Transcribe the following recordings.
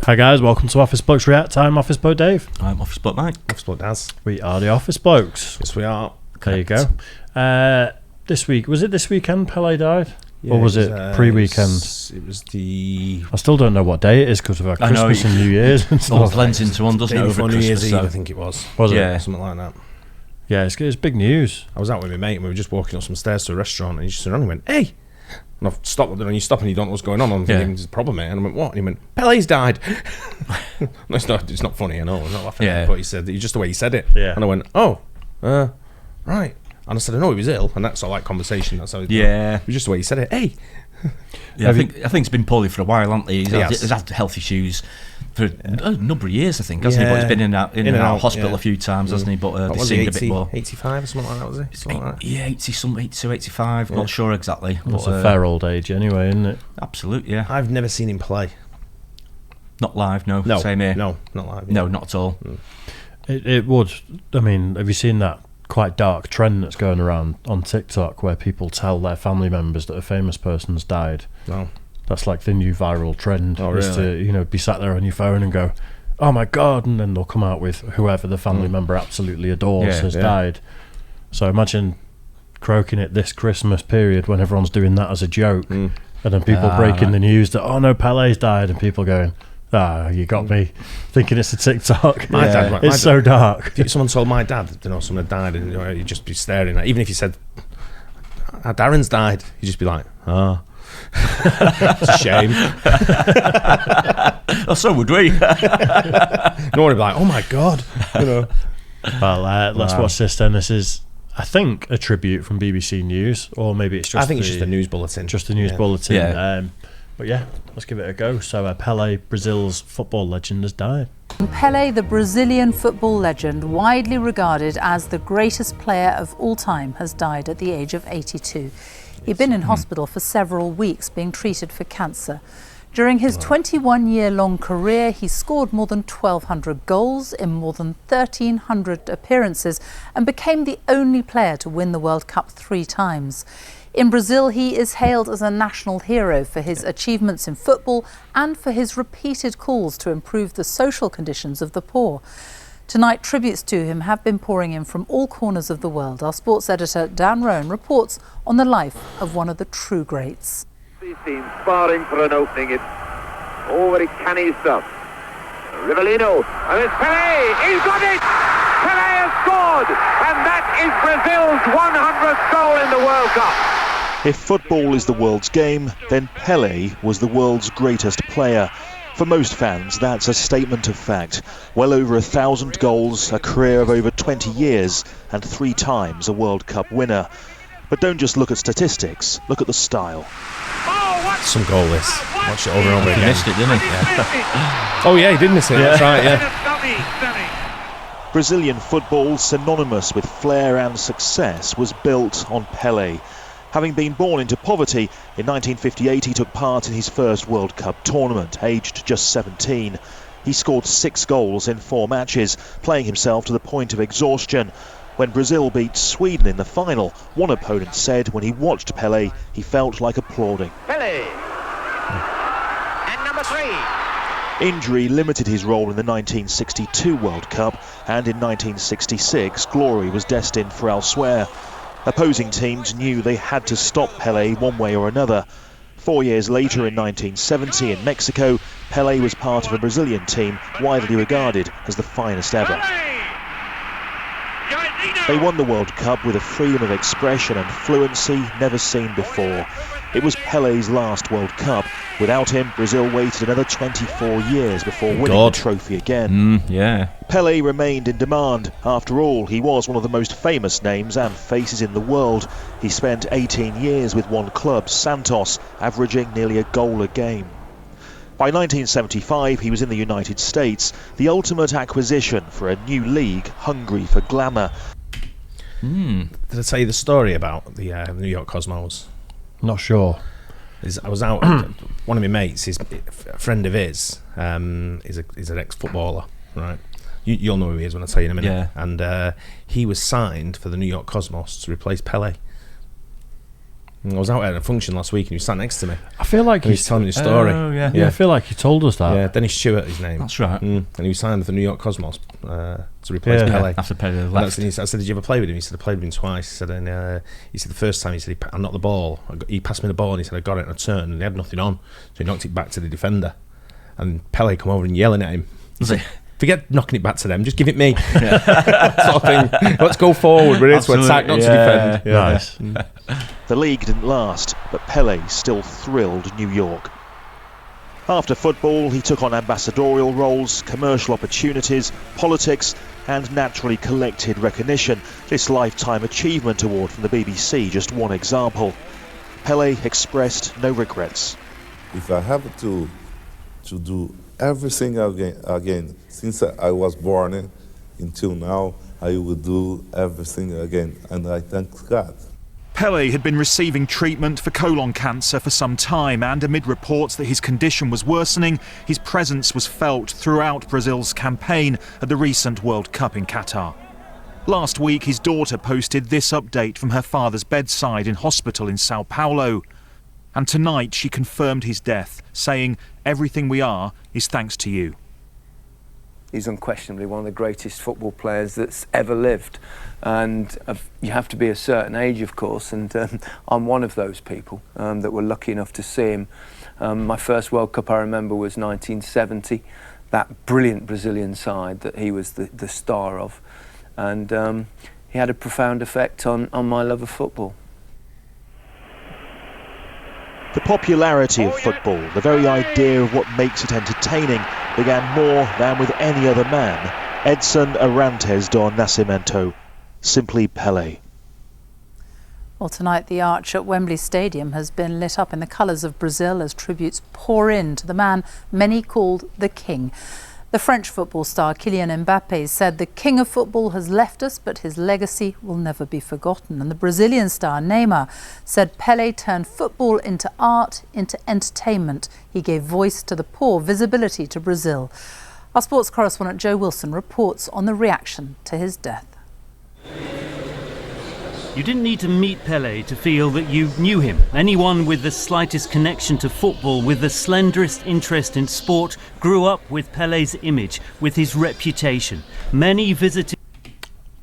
Hi guys, welcome to Office Blokes React. I'm Office Bloke Dave. I'm Office Bloke Mike. Office Bloke Daz. We are the Office Blokes. Yes, we are. There you go. This week, was it this weekend Pelé died? Yeah, or was it pre-weekend? It was the... I still don't know what day it is because of our Christmas and New Year's and all stuff. blends into one, doesn't it, over New Year's Christmas? Eve, I think it was. Was it? Yeah. Something like that. Yeah, it's big news. I was out with my mate and we were just walking up some stairs to a restaurant and he just turned around and went, "Hey!" And I've stopped, and you stop and you don't know what's going on. I'm thinking, there's a problem, mate. And I went, "What?" And he went, "Pelé's died." No, it's not funny, I know. I'm not laughing at it, but he said, just the way he said it. Yeah. And I went, "Oh, right." And I said, "I know he was ill." And that's sort of like conversation. That's how it was just the way he said it. Hey! Yeah, I think he's been poorly for a while, hasn't he? He's had health issues for a number of years, I think, hasn't he? But he's been in and out of hospital a few times, hasn't he? But they seemed a bit more... 85 or something like that, was he? Something like that. Yeah, 82, 85, not sure exactly. It's a fair old age anyway, isn't it? Absolutely, yeah. I've never seen him play. Not live, no. Same here. No, not live. No, not at all. It would. I mean, have you seen that quite dark trend that's going around on TikTok where people tell their family members that a famous person's died? No. That's like the new viral trend. Oh, is really? to, be sat there on your phone and go, "Oh my God," and then they'll come out with whoever the family member absolutely adores has died. So imagine croaking it this Christmas period when everyone's doing that as a joke, and then people breaking the news that, "Oh no, Pelé's died," and people going, "You got me," thinking it's a TikTok. My dad, it's so dark. If someone told my dad, someone had died, and you'd just be staring at. Even if he said, "Darren's died," you'd just be like, "Oh, it's a shame." Oh, so would we. No one would be like, "Oh my God," Well, let's watch this then. This is, I think, a tribute from BBC News, or maybe it's just. I think it's just a news bulletin. Just a news bulletin. Yeah. But yeah, let's give it a go. So Pelé, Brazil's football legend, has died. Pelé, the Brazilian football legend, widely regarded as the greatest player of all time, has died at the age of 82. He'd been in hospital for several weeks being treated for cancer. During his 21-year-long career, he scored more than 1,200 goals in more than 1,300 appearances and became the only player to win the World Cup 3 times. In Brazil, he is hailed as a national hero for his achievements in football and for his repeated calls to improve the social conditions of the poor. Tonight, tributes to him have been pouring in from all corners of the world. Our sports editor, Dan Roan, reports on the life of one of the true greats. These teams sparring for an opening. It's all very canny stuff. Rivellino, and it's Pelé! He's got it! Pelé has scored! And that is Brazil's 100th goal in the World Cup. If football is the world's game, then Pelé was the world's greatest player. For most fans, that's a statement of fact. Well over 1,000 goals, a career of over 20 years, and 3 times a World Cup winner. But don't just look at statistics, look at the style. Some goal this. Watch it over and over again. He missed it, didn't he? Oh yeah, he did miss it. That's right, yeah. Brazilian football, synonymous with flair and success, was built on Pelé. Having been born into poverty, in 1958 he took part in his first World Cup tournament, aged just 17. He scored 6 goals in 4 matches, playing himself to the point of exhaustion. When Brazil beat Sweden in the final, one opponent said when he watched Pelé, he felt like applauding. Pelé. And number 3. Injury limited his role in the 1962 World Cup, and in 1966 glory was destined for elsewhere. Opposing teams knew they had to stop Pelé one way or another. 4 years later, in 1970 in Mexico, Pelé was part of a Brazilian team widely regarded as the finest ever. They won the World Cup with a freedom of expression and fluency never seen before. It was Pelé's last World Cup. Without him, Brazil waited another 24 years before winning the trophy again. Pelé remained in demand. After all, he was one of the most famous names and faces in the world. He spent 18 years with one club, Santos, averaging nearly a goal a game. By 1975, he was in the United States, the ultimate acquisition for a new league hungry for glamour. Did I tell you the story about the New York Cosmos? Not sure. I was out. One of my mates, a friend of his, is an ex-footballer, right? You'll know who he is when I tell you in a minute. Yeah. And he was signed for the New York Cosmos to replace Pelé. I was out at a function last week and he was sat next to me. I feel like he's telling me the story. Oh, yeah. I feel like he told us that. Yeah, Dennis Stewart, his name. That's right. And he was signed with the New York Cosmos to replace Pelé. After Pelé left. I said, did you ever play with him? He said, I played with him twice. He said, the first time, he said, I knocked the ball. He passed me the ball and he said, I got it on a turn and he had nothing on. So he knocked it back to the defender. And Pelé come over and yelling at him. Forget knocking it back to them, just give it me. Sort of thing. Let's go forward. We're here to attack, not to defend. Nice. The league didn't last, but Pelé still thrilled New York. After football, he took on ambassadorial roles, commercial opportunities, politics, and naturally collected recognition. This Lifetime Achievement Award from the BBC, just one example. Pelé expressed no regrets. If I have to do everything again, since I was born until now, I will do everything again, and I thank God. Pelé had been receiving treatment for colon cancer for some time, and amid reports that his condition was worsening, his presence was felt throughout Brazil's campaign at the recent World Cup in Qatar. Last week, his daughter posted this update from her father's bedside in hospital in Sao Paulo. And tonight she confirmed his death, saying, "Everything we are is thanks to you." He's unquestionably one of the greatest football players that's ever lived. And you have to be a certain age, of course, and I'm one of those people that were lucky enough to see him. My first World Cup, I remember, was 1970, that brilliant Brazilian side that he was the star of. And he had a profound effect on my love of football. The popularity of football, the very idea of what makes it entertaining, began more than with any other man. Edson Arantes do Nascimento, simply Pelé. Well, tonight the arch at Wembley Stadium has been lit up in the colours of Brazil as tributes pour in to the man many called the King. The French football star Kylian Mbappé said the king of football has left us, but his legacy will never be forgotten. And the Brazilian star Neymar said Pelé turned football into art, into entertainment. He gave voice to the poor, visibility to Brazil. Our sports correspondent Joe Wilson reports on the reaction to his death. You didn't need to meet Pelé to feel that you knew him. Anyone with the slightest connection to football, with the slenderest interest in sport, grew up with Pelé's image, with his reputation. Many visited...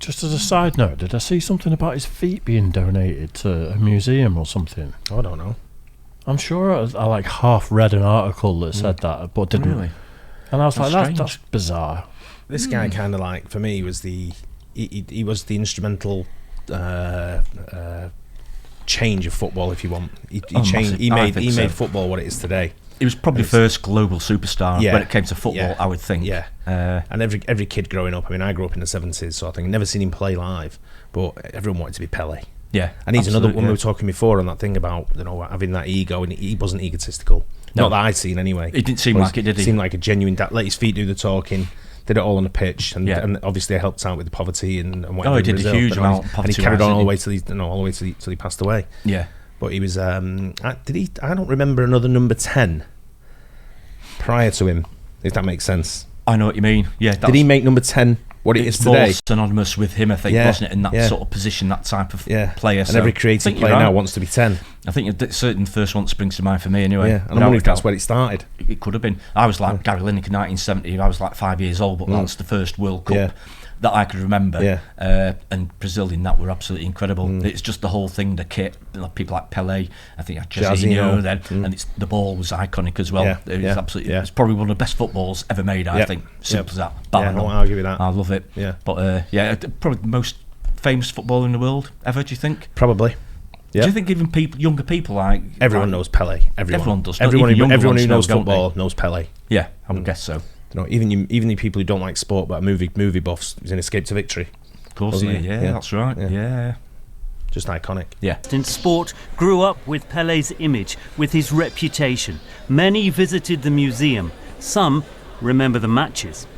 Just as a side note, did I see something about his feet being donated to a museum or something? I don't know. I'm sure I like half read an article that said that, but didn't. Really? And I was like, that's bizarre. This guy kind of like, for me, was he was the instrumental change of football, if you want. He made football what it is today. He was probably the first global superstar when it came to football, I would think. Yeah. And every kid growing up, I mean, I grew up in the 70s, so I think I've never seen him play live, but everyone wanted to be Pelé. Yeah. And he's another one. We were talking before on that thing about, having that ego, and he wasn't egotistical. No. Not that I'd seen anyway. It didn't seem like it, did he? It seemed like a genuine let his feet do the talking. Did it all on the pitch, and obviously helped out with the poverty and whatever. Oh, he did a huge amount of poverty, and he carried on all the way till he passed away. Yeah, but he was. I don't remember another number 10 prior to him. If that makes sense. I know what you mean. Yeah. Did he make number 10 what it is today? More synonymous with him, I think, wasn't it? In that sort of position, that type of player. And every creative player now wants to be 10. I think it's certainly the first one that springs to mind for me, anyway. Yeah, and I wonder if that's where it started. It could have been. I was like Gary Lineker in 1970. I was like 5 years old, but that's the first World Cup that I could remember. Yeah. And Brazil in that were absolutely incredible. It's just the whole thing, the kit, people like Pelé. I think Jairzinho then, and the ball was iconic as well. It was absolutely. It's probably one of the best footballs ever made. I think. Simple as that. I won't argue with that. I love it. Yeah. But probably the most famous footballer in the world ever. Do you think? Probably. Yeah. Do you think even younger people like everyone knows Pelé? Everyone does. Everyone who knows football knows Pelé. Yeah, I would guess so. Even the people who don't like sport but are movie buffs. He's in Escape to Victory. Of course, yeah, that's right. Yeah. Just iconic. Yeah. In sport, grew up with Pelé's image, with his reputation. Many visited the museum. Some remember the matches.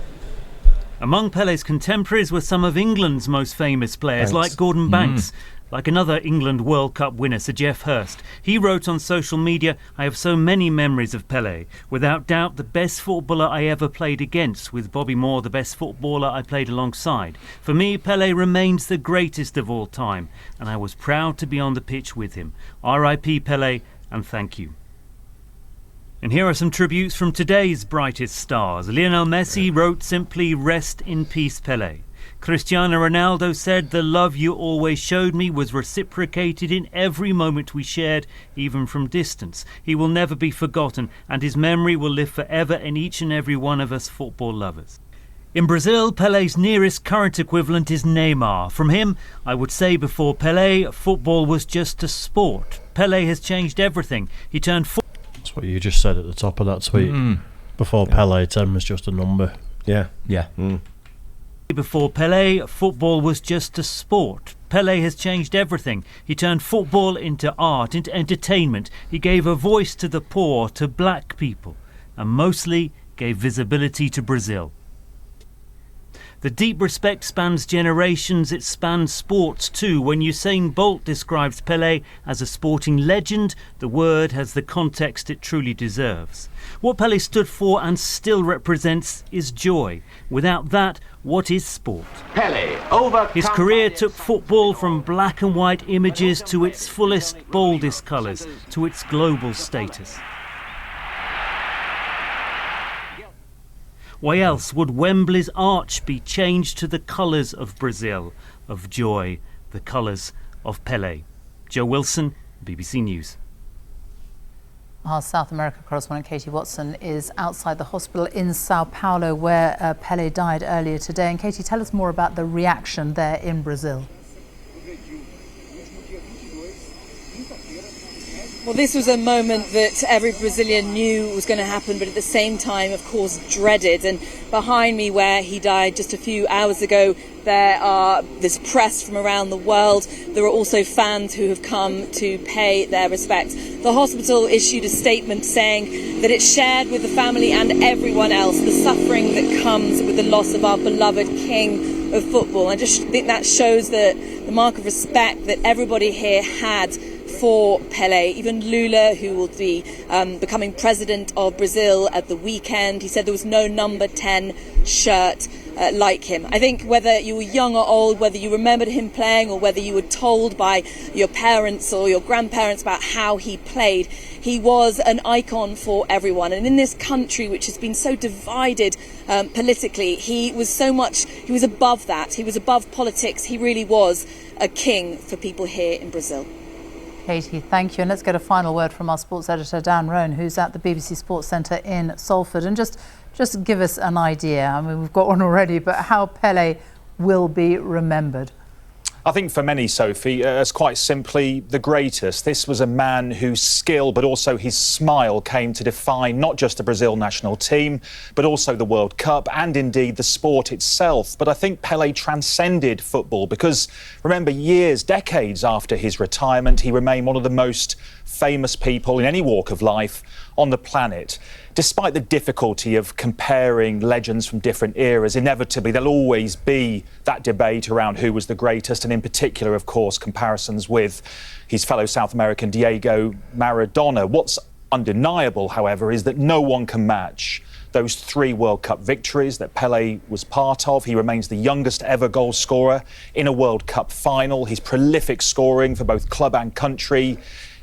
Among Pelé's contemporaries were some of England's most famous players, like Gordon Banks. like another England World Cup winner, Sir Geoff Hurst. He wrote on social media, "I have so many memories of Pelé. Without doubt the best footballer I ever played against, with Bobby Moore the best footballer I played alongside. For me, Pelé remains the greatest of all time, and I was proud to be on the pitch with him. R.I.P. Pelé, and thank you." And here are some tributes from today's brightest stars. Lionel Messi wrote simply, "Rest in peace, Pelé." Cristiano Ronaldo said, "The love you always showed me was reciprocated in every moment we shared, even from distance. He will never be forgotten, and his memory will live forever in each and every one of us football lovers." In Brazil, Pelé's nearest current equivalent is Neymar. From him, I would say before Pelé, football was just a sport. Pelé has changed everything. He turned That's what you just said at the top of that tweet. Before Pelé, 10 was just a number. Yeah. Before Pelé, football was just a sport. Pelé has changed everything. He turned football into art, into entertainment. He gave a voice to the poor, to black people, and mostly gave visibility to Brazil. The deep respect spans generations, it spans sports too. When Usain Bolt describes Pelé as a sporting legend, the word has the context it truly deserves. What Pelé stood for and still represents is joy. Without that, what is sport? His career took football from black and white images to its fullest, boldest colours, to its global status. Why else would Wembley's arch be changed to the colours of Brazil, of joy, the colours of Pelé? Joe Wilson, BBC News. Our South America correspondent Katie Watson is outside the hospital in Sao Paulo where Pelé died earlier today. And Katie, tell us more about the reaction there in Brazil. Well, this was a moment that every Brazilian knew was going to happen, but at the same time, of course, dreaded. And behind me, where he died just a few hours ago, there's press from around the world. There are also fans who have come to pay their respects. The hospital issued a statement saying that it shared with the family and everyone else the suffering that comes with the loss of our beloved king of football. I just think that shows the mark of respect that everybody here had for Pelé. Even Lula, who will be becoming president of Brazil at the weekend, he said there was no number 10 shirt like him. I think whether you were young or old, whether you remembered him playing or whether you were told by your parents or your grandparents about how he played, he was an icon for everyone. And in this country, which has been so divided politically, he was above that. He was above politics. He really was a king for people here in Brazil. Katie, thank you. And let's get a final word from our sports editor, Dan Roan, who's at the BBC Sports Centre in Salford. And just give us an idea. I mean, we've got one already, but how Pelé will be remembered. I think for many, Sophie, as quite simply the greatest. This was a man whose skill, but also his smile, came to define not just the Brazil national team, but also the World Cup and indeed the sport itself. But I think Pelé transcended football because, remember, decades after his retirement, he remained one of the most famous people in any walk of life on the planet. Despite the difficulty of comparing legends from different eras, inevitably there'll always be that debate around who was the greatest, and in particular, of course, comparisons with his fellow South American Diego Maradona. What's undeniable, however, is that no one can match those 3 World Cup victories that Pelé was part of. He remains the youngest ever goal scorer in a World Cup final. His prolific scoring for both club and country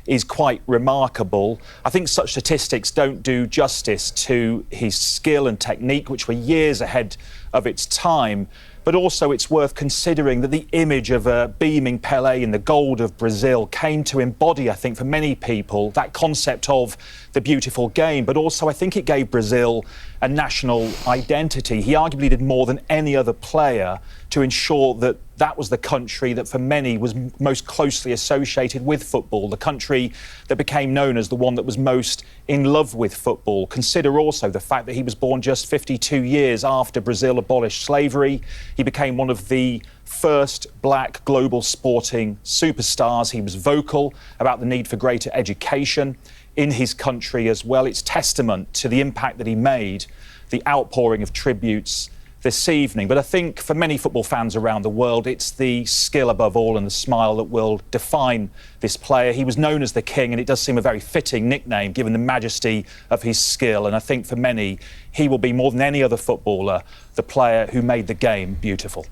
is quite remarkable. I think such statistics don't do justice to his skill and technique, which were years ahead of its time. But also it's worth considering that the image of a beaming Pelé in the gold of Brazil came to embody, I think, for many people, that concept of the beautiful game. But also I think it gave Brazil a national identity. He arguably did more than any other player to ensure that that was the country that for many was most closely associated with football, the country that became known as the one that was most in love with football. Consider also the fact that he was born just 52 years after Brazil abolished slavery. He became one of the first black global sporting superstars. He was vocal about the need for greater education in his country as well. It's testament to the impact that he made, the outpouring of tributes this evening. But I think for many football fans around the world, it's the skill above all and the smile that will define this player. He was known as the King, and it does seem a very fitting nickname given the majesty of his skill. And I think for many, he will be more than any other footballer the player who made the game beautiful.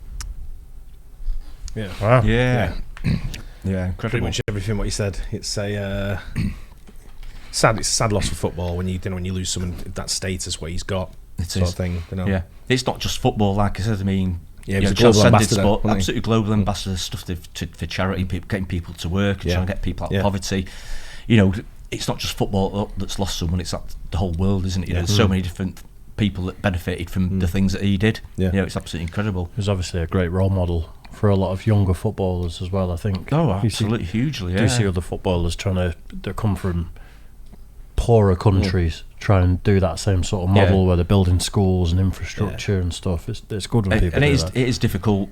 Yeah. Wow. Yeah. Yeah, incredible. Pretty much everything what you said. It's a sad. It's a sad loss for football when you lose someone that status what he's got. It sort is. of thing. You know? Yeah, it's not just football. Like I said, I mean, yeah, he's a global transcended ambassador, sport. wasn't he? Absolutely global ambassador stuff for charity, people, getting people to work, and trying to get people out of poverty. You know, it's not just football that's lost someone. It's the whole world, isn't it? You know, there's so many different people that benefited from the things that he did. Yeah, you know, it's absolutely incredible. He was obviously a great role model for a lot of younger footballers as well, I think. Oh, absolutely, hugely. Yeah. Do you see other footballers that come from poorer countries try and do that same sort of model where they're building schools and infrastructure and stuff? It's good when people do that. It is difficult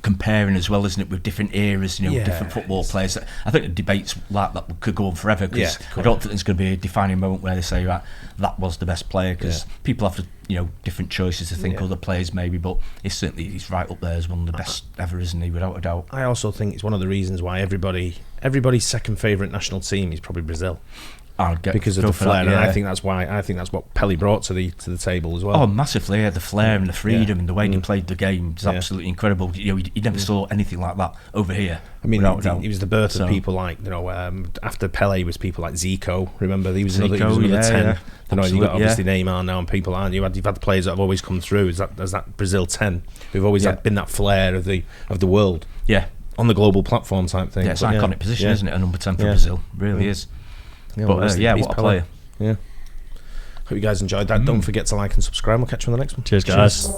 comparing as well, isn't it, with different eras, you know, different football players. I think the debates like that could go on forever, because I don't think there's going to be a defining moment where they say, right, that was the best player, because people have to, you know, different choices to think other players maybe, but he's right up there as one of the best ever, isn't he, without a doubt. I also think it's one of the reasons why everybody's second favourite national team is probably Brazil. Because of the flair, and I think that's what Pelé brought to the table as well. Oh, massively! Yeah, the flair and the freedom and the way he played the game is absolutely incredible. You know, you never saw anything like that over here. I mean, he was the birth of people like, you know, after Pelé was people like Zico. Remember, he was another 10. Yeah. You know, you got obviously Neymar now and people aren't. You've had the players that have always come through. There's that Brazil 10 who've always been that flair of the world. Yeah, on the global platform type thing. Yeah, it's an iconic position, isn't it? A number 10 for Brazil, really is. Yeah, but what a player. Yeah. Hope you guys enjoyed that. Don't forget to like and subscribe. We'll catch you on the next one. Cheers, guys.